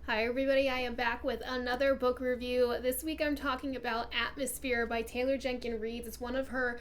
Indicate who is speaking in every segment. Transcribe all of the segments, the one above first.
Speaker 1: Hi everybody, I am back with another book review. This week I'm talking about Atmosphere by Taylor Jenkins Reid. It's one of her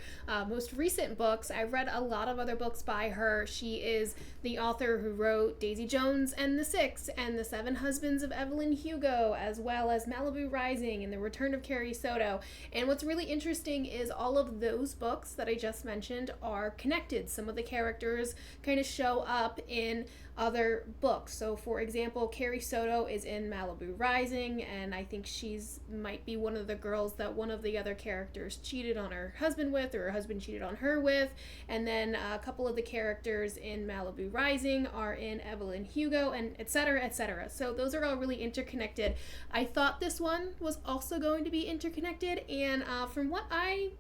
Speaker 1: most recent books. I've read a lot of other books by her. She is the author who wrote Daisy Jones and the Six and The Seven Husbands of Evelyn Hugo, as well as Malibu Rising and The Return of Carrie Soto. And what's really interesting is all of those books that I just mentioned are connected. Some of the characters kind of show up in other books. So for example, Carrie Soto is in Malibu Rising, and I think she's might be one of the girls that one of the other characters cheated on her husband with, or her husband cheated on her with. And then a couple of the characters in Malibu Rising are in Evelyn Hugo, and etc., etc. So those are all really interconnected. I thought this one was also going to be interconnected, and from what I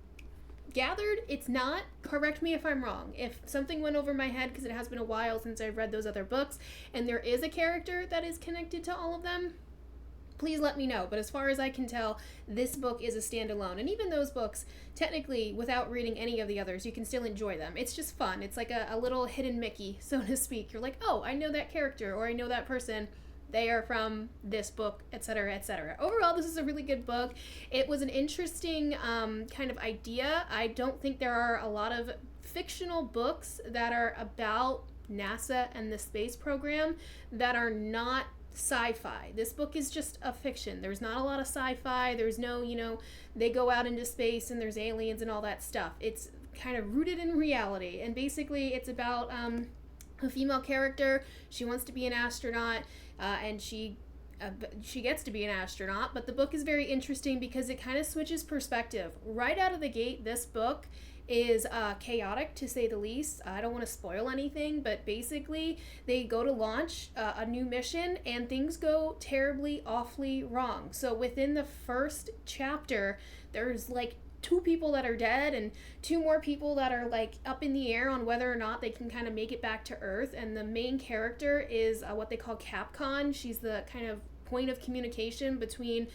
Speaker 1: gathered, it's not. Correct me if I'm wrong. If something went over my head, because it has been a while since I've read those other books, and there is a character that is connected to all of them, please let me know. But as far as I can tell, this book is a standalone. And even those books, technically, without reading any of the others, you can still enjoy them. It's just fun. It's like a little hidden Mickey, so to speak. You're like, oh, I know that character, or I know that person. They are from this book, etc., etc. Overall, this is a really good book. It was an interesting kind of idea. I don't think there are a lot of fictional books that are about NASA and the space program that are not sci-fi. This book is just a fiction. There's not a lot of sci-fi. There's no, they go out into space and there's aliens and all that stuff. It's kind of rooted in reality. And basically, it's about a female character. She wants to be an astronaut, and she gets to be an astronaut. But the book is very interesting because it kind of switches perspective. Right out of the gate, this book is chaotic, to say the least. I don't want to spoil anything, but basically they go to launch a new mission and things go terribly, awfully wrong. So within the first chapter, there's like 2 people that are dead and 2 more people that are like up in the air on whether or not they can kind of make it back to Earth. And the main character is what they call Capcom. She's the kind of point of communication between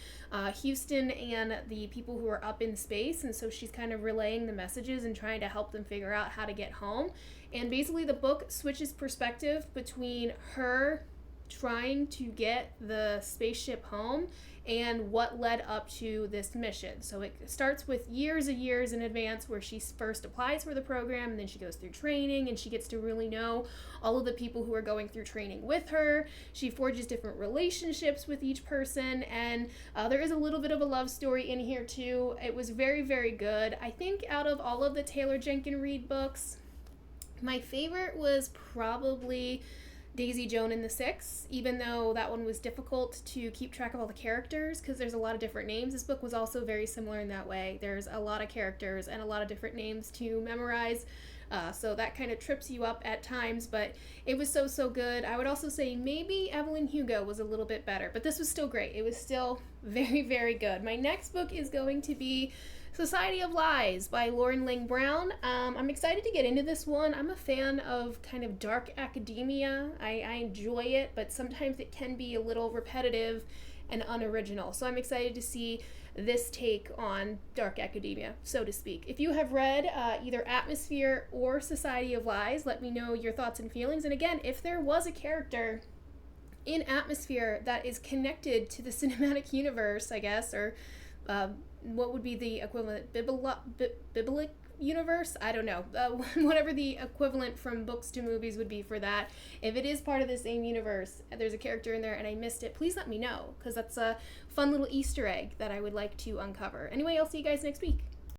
Speaker 1: Houston and the people who are up in space. And so she's kind of relaying the messages and trying to help them figure out how to get home. And basically the book switches perspective between her trying to get the spaceship home and what led up to this mission. So it starts with years and years in advance where she first applies for the program, and then she goes through training and she gets to really know all of the people who are going through training with her. She forges different relationships with each person, and there is a little bit of a love story in here too. It was very, very good. I think out of all of the Taylor Jenkins Reid books, my favorite was probably Daisy Jones and the Six, even though that one was difficult to keep track of all the characters because there's a lot of different names. This book was also very similar in that way. There's a lot of characters and a lot of different names to memorize, so that kind of trips you up at times, but it was so good. I would also say maybe Evelyn Hugo was a little bit better, but this was still great. It was still very, very good. My next book is going to be Society of Lies by Lauren Ling Brown. I'm excited to get into this one. I'm a fan of kind of dark academia. I enjoy it, but sometimes it can be a little repetitive and unoriginal. So I'm excited to see this take on dark academia, so to speak. If you have read either Atmosphere or Society of Lies, let me know your thoughts and feelings. And again, if there was a character in Atmosphere that is connected to the cinematic universe, I guess, or what would be the equivalent? Biblical universe? I don't know. Whatever the equivalent from books to movies would be for that. If it is part of the same universe, there's a character in there and I missed it, please let me know, because that's a fun little Easter egg that I would like to uncover. Anyway, I'll see you guys next week.